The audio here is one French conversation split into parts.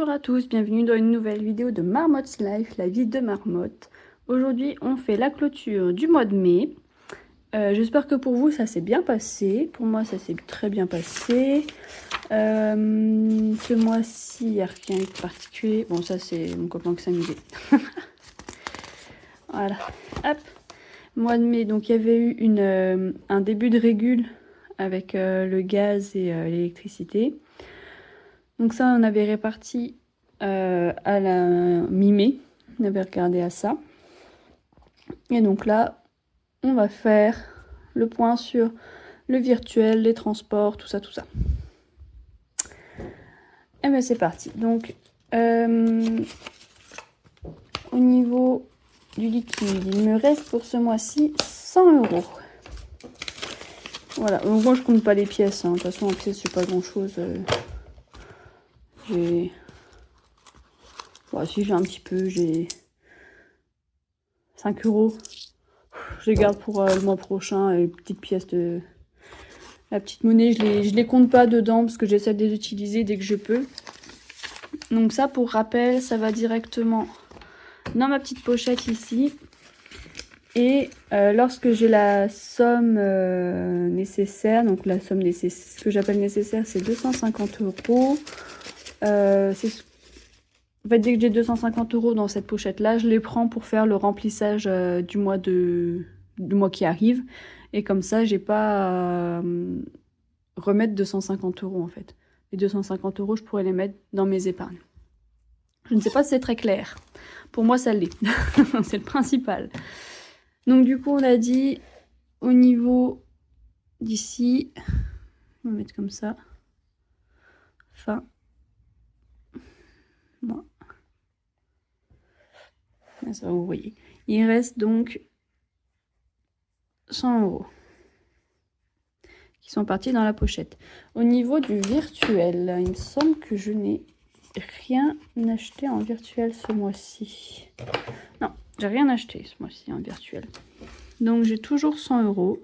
Bonjour à tous, bienvenue dans une nouvelle vidéo de Marmotte's Life, la vie de Marmotte. Aujourd'hui, on fait la clôture du mois de mai. J'espère que pour vous, ça s'est bien passé. Pour moi, ça s'est très bien passé. Ce mois-ci, il n'y a rien de particulier. Bon, ça, c'est mon copain qui s'amusait. Voilà, hop. Mois de mai, donc il y avait eu un début de régule avec le gaz et l'électricité. Donc ça, on avait réparti à la mi-mai. On avait regardé à ça. Et donc là, on va faire le point sur le virtuel, les transports, tout ça, tout ça. Et bien c'est parti. Donc, au niveau du liquide, il me reste pour ce mois-ci 100 €. Voilà, donc moi je compte pas les pièces. De toute façon, en pièces, j'ai pas grand-chose. Bon, si j'ai un petit peu, j'ai 5 €. Je les garde pour le mois prochain, les petites pièces de... La petite monnaie, je les compte pas dedans parce que j'essaie de les utiliser dès que je peux. Donc ça, pour rappel, ça va directement dans ma petite pochette ici. Et lorsque j'ai la somme nécessaire, donc la somme nécessaire, ce que j'appelle nécessaire, c'est 250 €. En fait, dès que j'ai 250 € dans cette pochette-là, je les prends pour faire le remplissage du mois qui arrive. Et comme ça, j'ai pas à remettre 250 € en fait. Les 250 €, je pourrais les mettre dans mes épargnes. Je ne sais pas si c'est très clair. Pour moi, ça l'est. C'est le principal. Donc du coup, on a dit au niveau d'ici, on va mettre comme ça. Fin. Bon. Ça, vous voyez. Il reste donc 100 € qui sont partis dans la pochette. Au niveau du virtuel, il me semble que je n'ai rien acheté en virtuel ce mois-ci. Non, j'ai rien acheté ce mois-ci en virtuel. Donc j'ai toujours 100 €.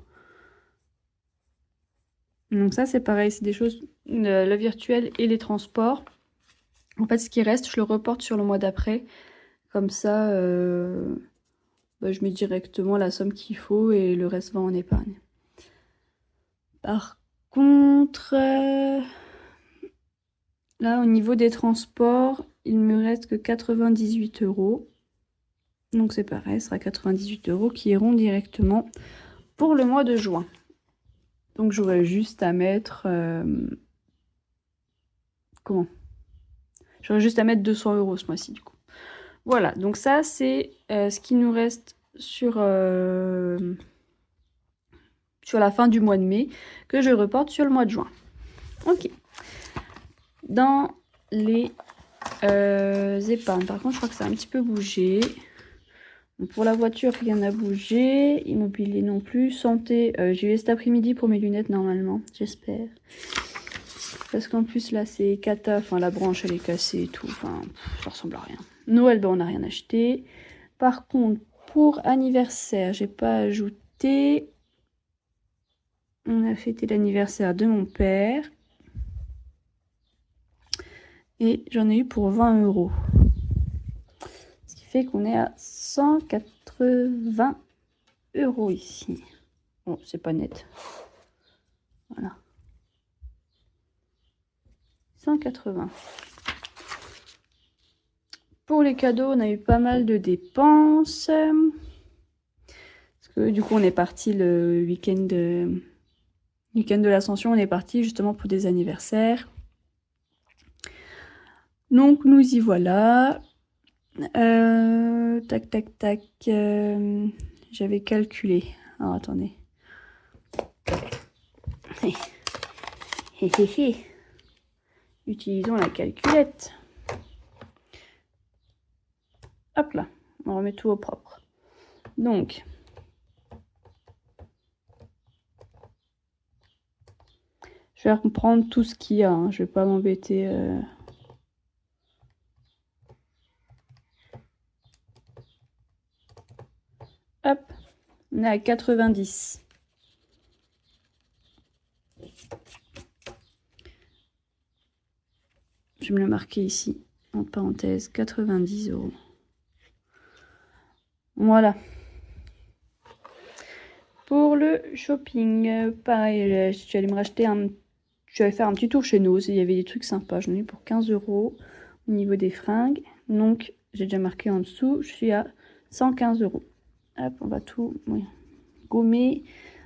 Donc ça c'est pareil, c'est des choses, le virtuel et les transports. En fait ce qui reste, je le reporte sur le mois d'après. Comme ça, je mets directement la somme qu'il faut et le reste va en épargne. Par contre, là au niveau des transports, il me reste que 98 €. Donc c'est pareil, ce sera 98 € qui iront directement pour le mois de juin. Donc j'aurais juste à mettre... comment ? J'aurais juste à mettre 200 € ce mois-ci du coup. Voilà, donc ça c'est ce qui nous reste sur la fin du mois de mai, que je reporte sur le mois de juin. Ok. Dans les épargnes, par contre je crois que ça a un petit peu bougé. Donc, pour la voiture, rien n'a bougé. Immobilier non plus. Santé, j'y vais cet après-midi pour mes lunettes normalement, j'espère. Parce qu'en plus là c'est cata, enfin la branche elle est cassée et tout, enfin ça ressemble à rien. Noël, on n'a rien acheté. Par contre, pour anniversaire, j'ai pas ajouté. On a fêté l'anniversaire de mon père. Et j'en ai eu pour 20 €. Ce qui fait qu'on est à 180 € ici. Bon, c'est pas net. Voilà. 180. Pour les cadeaux, on a eu pas mal de dépenses. Parce que du coup, on est parti le week-end de l'Ascension. On est parti justement pour des anniversaires. Donc, nous y voilà. Tac, tac, tac. J'avais calculé. Alors, attendez. Utilisons la calculette. Hop là, on remet tout au propre. Donc, je vais reprendre tout ce qu'il y a. Je vais pas m'embêter. Hop, on est à 90. Je vais me le marquer ici. entre parenthèses 90 €. Voilà. Pour le shopping, pareil, je suis allée me racheter je suis allée faire un petit tour chez nous, il y avait des trucs sympas, j'en ai eu pour 15 € au niveau des fringues. Donc j'ai déjà marqué en dessous, je suis à 115 €. Hop, on va tout gommer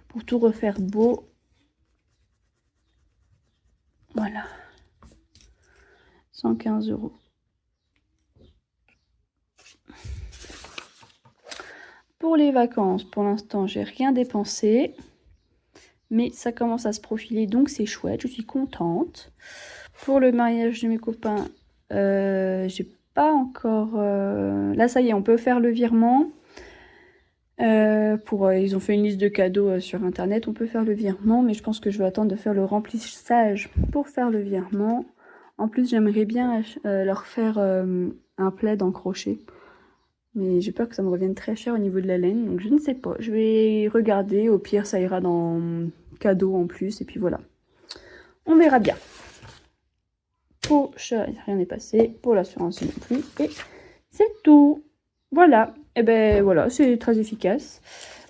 pour tout refaire beau. Voilà. 115 €. Pour les vacances, pour l'instant, j'ai rien dépensé. Mais ça commence à se profiler, donc c'est chouette, je suis contente. Pour le mariage de mes copains, j'ai pas encore... Là, ça y est, on peut faire le virement. Ils ont fait une liste de cadeaux sur internet, on peut faire le virement, mais je pense que je vais attendre de faire le remplissage pour faire le virement. En plus, j'aimerais bien leur faire un plaid en crochet, mais j'ai peur que ça me revienne très cher au niveau de la laine, donc je ne sais pas. Je vais regarder, au pire ça ira dans cadeau en plus, et puis voilà. On verra bien. Pour rien n'est passé, pour l'assurance non plus, et c'est tout. Voilà, et ben voilà, c'est très efficace.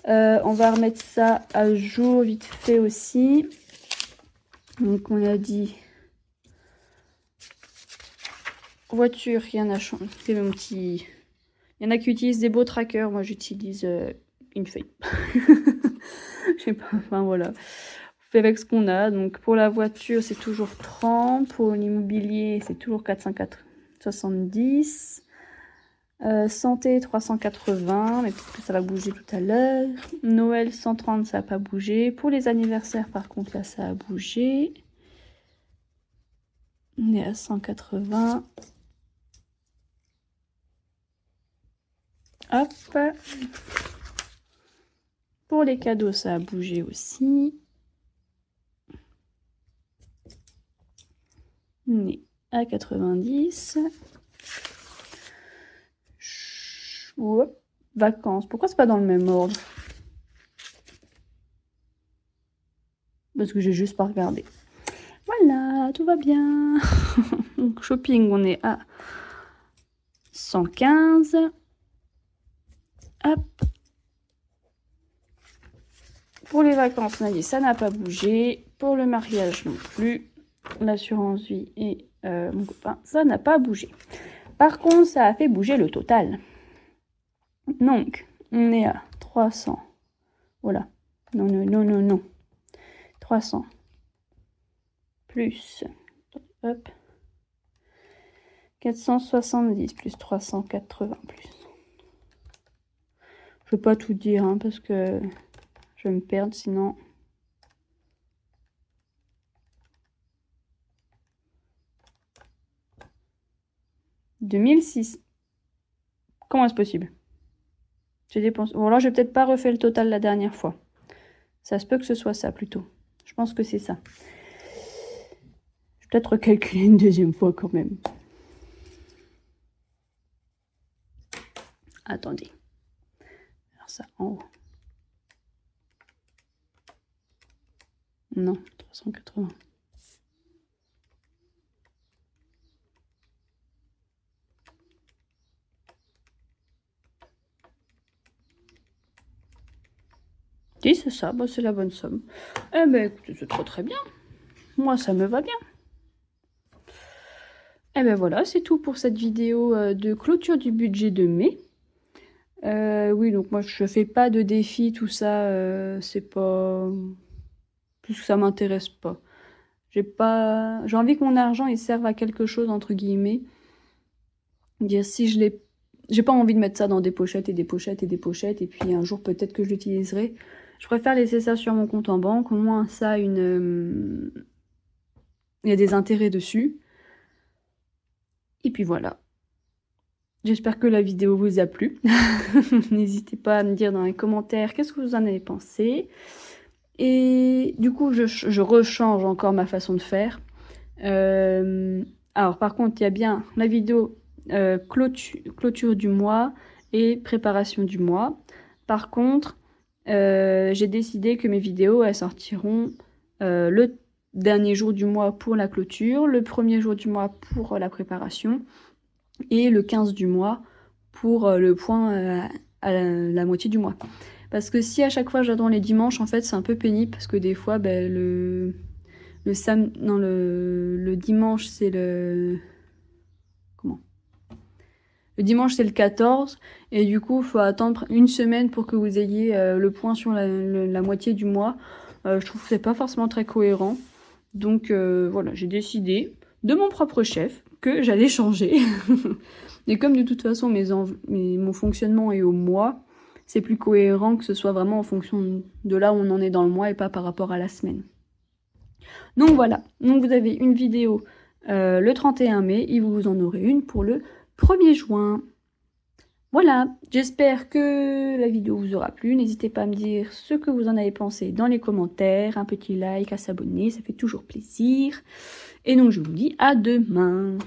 On va remettre ça à jour vite fait aussi. Donc on a dit voiture, rien n'a changé. C'est mon petit... Il y en a qui utilisent des beaux trackers, moi j'utilise une feuille. Je sais pas, enfin voilà. On fait avec ce qu'on a. Donc pour la voiture, c'est toujours 30. Pour l'immobilier, c'est toujours 470. Santé 380, mais peut-être que ça va bouger tout à l'heure. Noël 130, ça n'a pas bougé. Pour les anniversaires, par contre, là, ça a bougé. On est à 180. Hop. Pour les cadeaux, ça a bougé aussi. On est à 90. Hop. Vacances. Pourquoi c'est pas dans le même ordre? Parce que j'ai juste pas regardé. Voilà, tout va bien. Donc shopping, on est à 115. Hop. Pour les vacances, on a dit ça n'a pas bougé. Pour le mariage non plus. L'assurance vie et mon copain, ça n'a pas bougé. Par contre, ça a fait bouger le total. Donc, on est à 300. Voilà. Non. 300. Plus. Hop. 470 plus 380 plus. Je vais pas tout dire hein, parce que je vais me perdre sinon. « 2006. Comment est-ce possible? J'ai dépensé... Bon, alors, j'ai peut-être pas refait le total la dernière fois. Ça se peut que ce soit ça, plutôt. Je pense que c'est ça. Je vais peut-être recalculer une deuxième fois, quand même. Attendez. Alors ça, en haut. Non, 380. Si, c'est ça, bah, c'est la bonne somme. Eh ben, écoutez, c'est très bien. Moi, ça me va bien. Eh ben voilà, c'est tout pour cette vidéo de clôture du budget de mai. Oui, donc moi, je fais pas de défi, tout ça, c'est pas... Plus que ça m'intéresse pas. J'ai envie que mon argent, il serve à quelque chose, entre guillemets. Dire si je l'ai... J'ai pas envie de mettre ça dans des pochettes et des pochettes et des pochettes, et puis un jour, peut-être que je l'utiliserai. Je préfère laisser ça sur mon compte en banque. Au moins, ça, il y a des intérêts dessus. Et puis voilà. J'espère que la vidéo vous a plu. N'hésitez pas à me dire dans les commentaires qu'est-ce que vous en avez pensé. Et du coup, je rechange encore ma façon de faire. Alors, par contre, il y a bien la vidéo clôture du mois et préparation du mois. Par contre, j'ai décidé que mes vidéos, elles sortiront le dernier jour du mois pour la clôture, le premier jour du mois pour la préparation. et le 15 du mois pour le point à la moitié du mois. Parce que si à chaque fois j'attends les dimanches, en fait c'est un peu pénible parce que des fois le dimanche c'est le... Le dimanche c'est le 14 et du coup il faut attendre une semaine pour que vous ayez le point sur la moitié du mois. Je trouve que c'est pas forcément très cohérent. Donc voilà, j'ai décidé de mon propre chef que j'allais changer. Et comme de toute façon mon fonctionnement est au mois, c'est plus cohérent que ce soit vraiment en fonction de là où on en est dans le mois et pas par rapport à la semaine. Donc voilà, donc vous avez une vidéo le 31 mai et vous en aurez une pour le 1er juin. Voilà, j'espère que la vidéo vous aura plu. N'hésitez pas à me dire ce que vous en avez pensé dans les commentaires. Un petit like, à s'abonner, ça fait toujours plaisir. Et donc je vous dis à demain.